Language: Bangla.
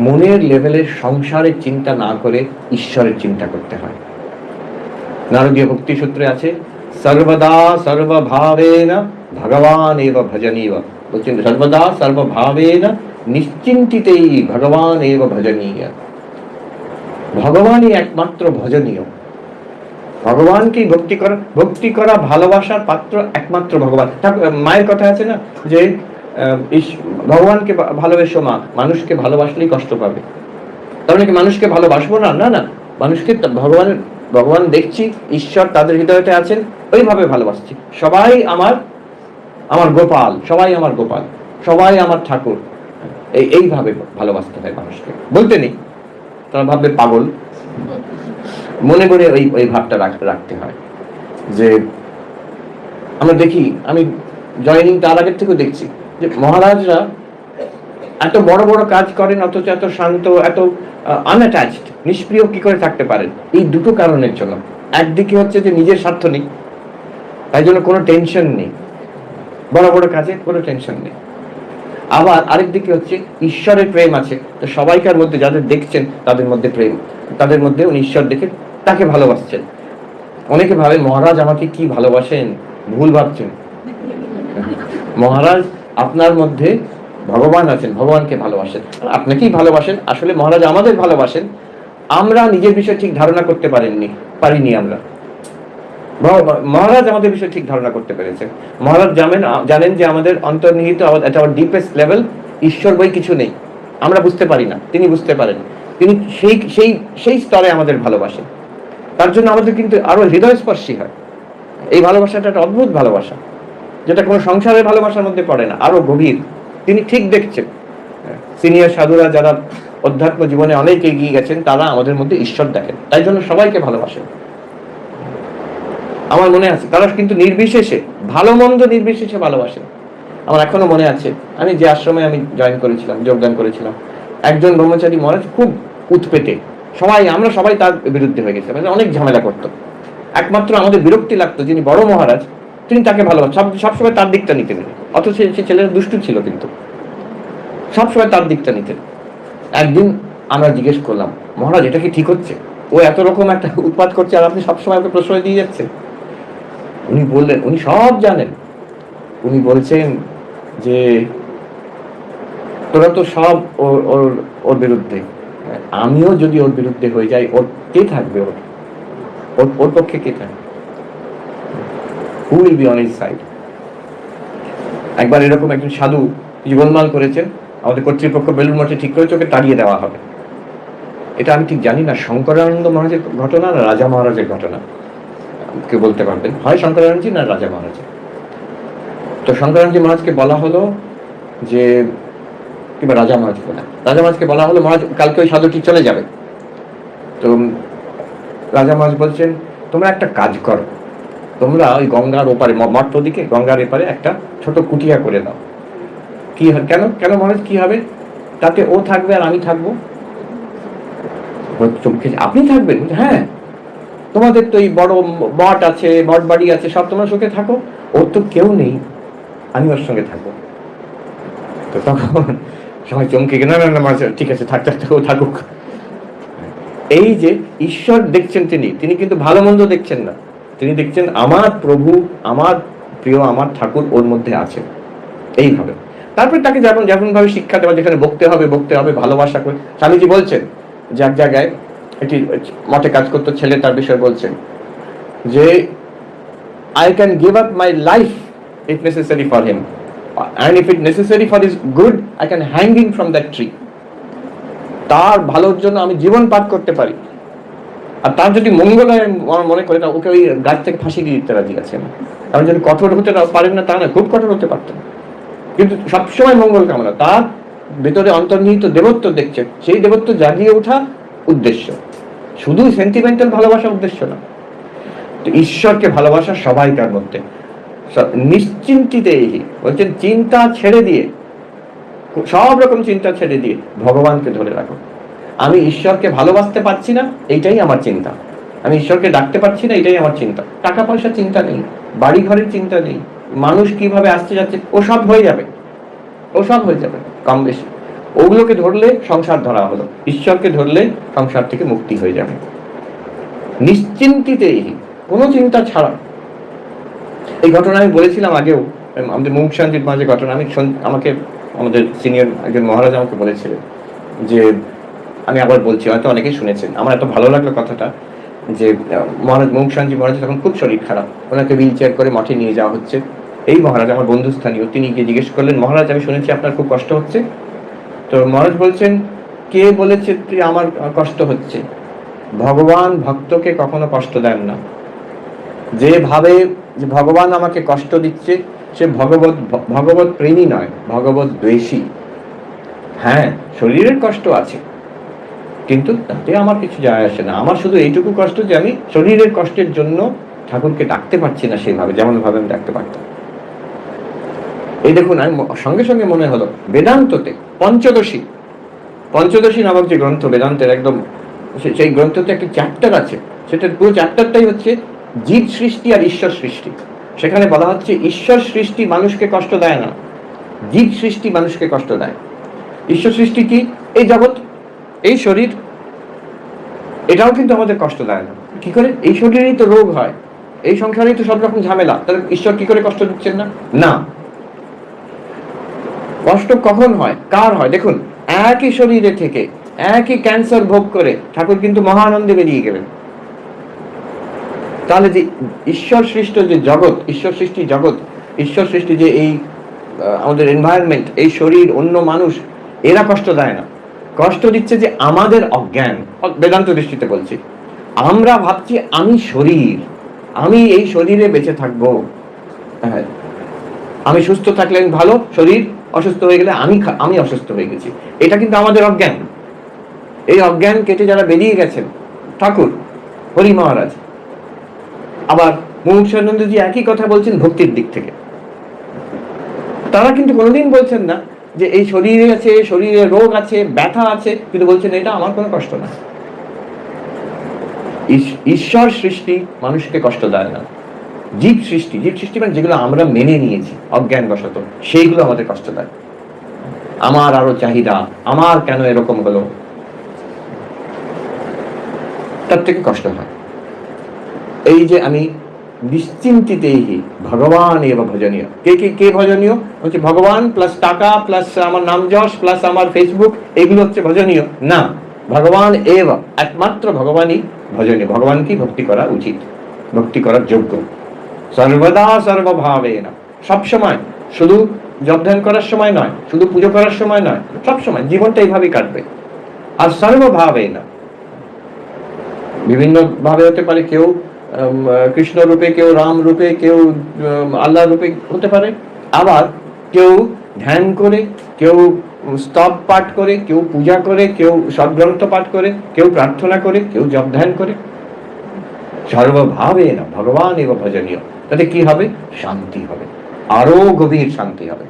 মনের লেভেলে সংসারের চিন্তা না করে ঈশ্বরের চিন্তা করতে হয়। নারদীয় ভক্তি সূত্রে আছে, সর্বদা সর্বভাবেন ভগবান এব ভজনীয়। বলছেন সর্বদা সর্বভাবেন নিশ্চিন্তিতেই ভগবান এব ভজনীয়। ভগবানই একমাত্র ভজনীয়। ভগবানকেই ভক্তি করা ভালোবাসার পাত্র একমাত্র ভগবান। মায়ের কথা আছে না যে ভগবানকে ভালোবেসো মা, মানুষকে ভালোবাসলেই কষ্ট পাবে। তাহলে কি মানুষকে ভালোবাসবো না? না না, মানুষকে ভগবান দেখছি, ঈশ্বর তাদের হৃদয়তে আছেন, ওইভাবে ভালোবাসছি। সবাই আমার গোপাল, সবাই আমার গোপাল, সবাই আমার ঠাকুর, এইভাবে ভালোবাসতে হয় মানুষকে। বলতে নেই, তারা ভাববে পাগল। মনে মনে ওই ভাবটা রাখতে হয়। যে আমরা দেখি, আমি জয়নিং তার আগের থেকেও দেখছি যে মহারাজরা এত বড় বড় কাজ করেন অথচ এত শান্ত, এত আনঅ্যাটাচড, নিষ্প্রিয় কি করে থাকতে পারেন? এই দুটো কারণের জন্য। একদিকে হচ্ছে যে নিজের স্বার্থ নেই, তাই জন্য কোনো টেনশন নেই, বড় বড় কাজে কোনো টেনশন নেই। আবার আরেক দিকে হচ্ছে ঈশ্বরের প্রেম আছে, তো সবাইকার মধ্যে যাদের দেখছেন তাদের মধ্যে প্রেম, তাদের মধ্যে উনি ঈশ্বর দেখে তাকে ভালোবাসছেন। অনেকে ভাবে মহারাজ আমাকে কি ভালোবাসেন, ভুল ভাবছেন। মহারাজ আপনার মধ্যে ভগবান আছেন, ভগবানকে ভালোবাসেন, আপনাকেই ভালোবাসেন। আসলে মহারাজ আমাদের ভালোবাসেন, আমরা নিজের বিষয়ে ঠিক ধারণা করতে পারিনি আমরা। মহারাজ আমাদের বিষয়ে ঠিক ধারণা করতে পেরেছেন। মহারাজ জানেন যে আমাদের অন্তর্নিহিত, আওয়ার ডিপেস্ট লেভেল ঈশ্বর বই কিছু নেই, আমরা বুঝতে পারি না, তিনি বুঝতে পারেন। তিনি সেই স্তরে আমাদের ভালোবাসেন। তার জন্য আমাদের কিন্তু আরো হৃদয়স্পর্শী হয়। এই ভালোবাসাটা একটা অদ্ভুত ভালোবাসা, যেটা কোনো সংসারের ভালোবাসার মধ্যে পড়ে না, আরো গভীর। তিনি ঠিক দেখছেন। সিনিয়র সাধুরা যারা অধ্যাত্ম জীবনে অনেক এগিয়ে গেছেন, তারা আমাদের মধ্যে ঈশ্বর দেখেন, তাই জন্য সবাইকে ভালোবাসেন। আমার মনে আছে তারা কিন্তু নির্বিশেষে, ভালো মন্দ নির্বিশেষে ভালোবাসেন। আমার এখনো মনে আছে, আমি যে আশ্রমে আমি যোগদান করেছিলাম, একজন ব্রহ্মচারী মহারাজ খুব উৎপেতে, আমরা সবাই তার বিরুদ্ধে হয়ে গেছিলাম, অনেক ঝামেলা করতো। একমাত্র আমাদের বিরক্তি লাগতো যিনি বড় মহারাজ, তিনি তাকে ভালোবাসেন, সবসময় তার দিকটা নিতেন। অথচ সে ছেলেরা দুষ্টু ছিল, কিন্তু সবসময় তার দিকটা নিতেন। একদিন আমরা জিজ্ঞেস করলাম, মহারাজ এটা কি ঠিক হচ্ছে? ও এত রকম একটা উৎপাত করছে আর আপনি সবসময় ওকে প্রশ্রয় দিয়ে যাচ্ছেন। উনি বললেন, উনি সব জানেন। উনি বলছেন যে তোরা তো সব ওর বিরুদ্ধে, আমিও যদি ওর বিরুদ্ধে হয়ে যাই, ওর কে থাকবে? ওর পক্ষে কে থাকবে? Who will be on his side? একবার এরকম একজন সাধু গোলমাল করেছেন, আমাদের কর্তৃপক্ষ বেলুর মঠে ঠিক করেছে ওকে তাড়িয়ে দেওয়া হবে। এটা আমি ঠিক জানি না শঙ্করানন্দ মহারাজের ঘটনা না রাজা মহারাজের ঘটনা, কেউ বলতে পারবেন, হয় শঙ্করানন্দজি না রাজা মহারাজ। তো শঙ্করানন্দজি মহারাজকে বলা হলো যে, কিংবা রাজা মহারাজকে বলা হলো, মহারাজ কালকে ওই সাধুটি চলে যাবে। তো রাজা মহারাজ বলছেন, তোমরা একটা কাজ করো, তোমরা ওই গঙ্গার ওপারে, মঠ ওদিকে গঙ্গার এপারে একটা ছোট কুটিয়া করে দাও। কি কেন কেন মহারাজ, কি হবে? তাতে ও থাকবে আর আমি থাকবো। আপনি থাকবেন? হ্যাঁ, তোমাদের তো এই বড় মঠ আছে, মঠ বাড়ি আছে, সব তোমরা সুখে থাকো, ওর তো কেউ নেই, আমি ওর সঙ্গে থাকবো। তো তখন সবাই চমকে গেল, না না ঠিক আছে, ও থাকুক। এই যে ঈশ্বর দেখছেন, তিনি কিন্তু ভালো মন্দ দেখছেন না, তিনি দেখছেন আমার প্রভু, আমার প্রিয়, আমার ঠাকুর ওর মধ্যে আছে, এইভাবে। তারপরে তাকে যেমন ভাবে শিক্ষা দেওয়া, যেখানে বকতে হবে ভালোবাসা করে। স্বামীজি বলছেন যে এক জায়গায় একটি মঠে কাজ করতো ছেলে, তার বিষয়ে বলছেন যে I can give up my life if necessary for him, and if it necessary for his good, I can hang him from that tree. তার ভালোর জন্য আমি জীবন পার করতে পারি, আর তার যদি মঙ্গল হয় মনে করে, না ওকে ওই গাছ থেকে ফাঁসি দিয়ে দিতে রাজি আছেন। আমি যদি কঠোর হতে পারেন না তা না, খুব কঠোর হতে পারতেন, কিন্তু সবসময় মঙ্গল কামনা। তার ভেতরে অন্তর্নিহিত দেবত্ব দেখছে, সেই দেবত্ব জাগিয়ে ওঠা উদ্দেশ্য, শুধু সেন্টিমেন্টাল ভালোবাসা উদ্দেশ্য না। তো ঈশ্বরকে ভালোবাসা সবাইকার মধ্যে, নিশ্চিন্তিতে বলছেন, চিন্তা ছেড়ে দিয়ে, সব রকম চিন্তা ছেড়ে দিয়ে ভগবানকে ধরে রাখো। আমি ঈশ্বরকে ভালোবাসতে পারছি না, এইটাই আমার চিন্তা। আমি ঈশ্বরকে ডাকতে পারছি না, এটাই আমার চিন্তা। টাকা পয়সার চিন্তা নেই, বাড়ি ঘরের চিন্তা নেই, মানুষ কিভাবে আসতে যাচ্ছে, ও সব হয়ে যাবে কম বেশি। ওগুলোকে ধরলে সংসার ধরা হলো, ঈশ্বরকে ধরলে সংসার থেকে মুক্তি হয়ে যাবে নিশ্চিন্তিতেই, কোনো চিন্তা ছাড়া। এই ঘটনা আমি বলেছিলাম আগেও, আমাদের মুমুক্ষুশান্তির মাঝে ঘটনা। আমাকে আমাদের সিনিয়র একজন মহারাজ আমাকে বলেছিলেন যে, আমি আবার বলছি, হয়তো অনেকেই শুনেছেন, আমার এত ভালো লাগলো কথাটা, যে মহারাজ মুমুক্ষুশান্তি মহারাজ তখন খুব শরীর খারাপ, ওনাকে হুইল চেয়ার করে মঠে নিয়ে যাওয়া হচ্ছে। এই মহারাজ আমার বন্ধুস্থানীয়, তিনি গিয়ে জিজ্ঞেস করলেন, মহারাজ আমি শুনেছি আপনার খুব কষ্ট হচ্ছে। তো মহারাজ বলছেন, কে বলেছে তুই আমার কষ্ট হচ্ছে? ভগবান ভক্তকে কখনো কষ্ট দেন না। যে ভাবে যে ভগবান আমাকে কষ্ট দিচ্ছে, সে ভগবত প্রেমী নয়, ভগবত দ্বেষী। হ্যাঁ, শরীরের কষ্ট আছে, কিন্তু তাতে আমার কিছু যায় আসে না। আমার শুধু এইটুকু কষ্ট যে আমি শরীরের কষ্টের জন্য ঠাকুরকে ডাকতে পারছি না সেইভাবে, যেমন ভাবে আমি ডাকতে পারতাম। এই দেখুন, আমি সঙ্গে সঙ্গে মনে হলো বেদান্ততে পঞ্চদশী নামক যে গ্রন্থ, বেদান্তের একদম সেই গ্রন্থতে একটি চ্যাপ্টার আছে, সেটার পুরো চ্যাপ্টারটাই হচ্ছে জীব সৃষ্টি আর ঈশ্বর সৃষ্টি। সেখানে বলা হচ্ছে ঈশ্বর সৃষ্টি মানুষকে কষ্ট দেয় না, জীব সৃষ্টি মানুষকে কষ্ট দেয়। ঈশ্বর সৃষ্টি কি? এই জগৎ, এই শরীর, এটাও কিন্তু আমাদের কষ্ট দেয় না। কি করে? এই শরীরেই তো রোগ হয়, এই সংসারেই তো সব রকম ঝামেলা, তাহলে ঈশ্বর কি করে কষ্ট দিচ্ছেন না? না। কষ্ট কখন হয়, কার হয়? দেখুন, একই শরীরে থেকে একই ক্যান্সার ভোগ করে ঠাকুর কিন্তু মহানন্দে বেরিয়ে গেলেন। তাহলে যে ঈশ্বর সৃষ্ট যে জগৎ, ঈশ্বর সৃষ্টি জগৎ, ঈশ্বর সৃষ্টি যে এই আমাদের এনভায়রনমেন্ট, এই শরীর, অন্য মানুষ, এরা কষ্ট দেয় না। কষ্ট দিচ্ছে যে আমাদের অজ্ঞান, বেদান্ত দৃষ্টিতে বলছি। আমরা ভাবছি আমি শরীর, আমি এই শরীরে বেঁচে থাকবো, হ্যাঁ, আমি সুস্থ থাকলে ভালো, শরীর অসুস্থ হয়ে গেলে আমি অসুস্থ হয়ে গেছি। এটা কিন্তু আমাদের অজ্ঞান। এই অজ্ঞান কেটে যারা বেরিয়ে গেছেন, ঠাকুর, হরি মহারাজ, আবার মুমুক্ষুশানন্দজি একই কথা বলছেন ভক্তির দিক থেকে। তারা কিন্তু কোনোদিন বলছেন না যে এই শরীরে আছে, শরীরে রোগ আছে, ব্যথা আছে, কিন্তু বলছেন এটা আমার কোনো কষ্ট না। ঈশ্বর সৃষ্টি মানুষকে কষ্ট দেয় না। জীব সৃষ্টি মানে যেগুলো আমরা মেনে নিয়েছি অজ্ঞানবশত, সেইগুলো আমাদের কষ্ট দেয়। আমার আরো চাহিদা, আমার কেন এরকম হলো, তার থেকে কষ্ট হয়। এই যে আমি নিশ্চিন্তিতেই ভগবান এব ভজনীয়। কে ভজনীয়? হচ্ছে ভগবান প্লাস টাকা প্লাস আমার নাম যশ প্লাস আমার ফেসবুক, এগুলো হচ্ছে ভজনীয় না। ভগবান এব, একমাত্র ভগবানই ভজনীয়। ভগবানকেই ভক্তি করা উচিত, ভক্তি করার যোগ্য। সর্বদা সর্বভাবে না, সবসময়, শুধু জপ ধ্যান করার সময় নয়, শুধু পুজো করার সময় নয়, সবসময় জীবনটা এইভাবেই কাটবে। আর সর্বভাবে না, বিভিন্ন ভাবে হতে পারে, কেউ কৃষ্ণ রূপে, কেউ রাম রূপে, কেউ আল্লাহ রূপে হতে পারে, আবার কেউ ধ্যান করে, কেউ স্তব পাঠ করে, কেউ পূজা করে, কেউ সদ্গ্রন্থ পাঠ করে, কেউ প্রার্থনা করে, কেউ জপ ধ্যান করে। সর্বভাবে না ভগবান এব ভজনীয়। তাতে কি হবে? শান্তি হবে, আরো গভীর শান্তি হবে।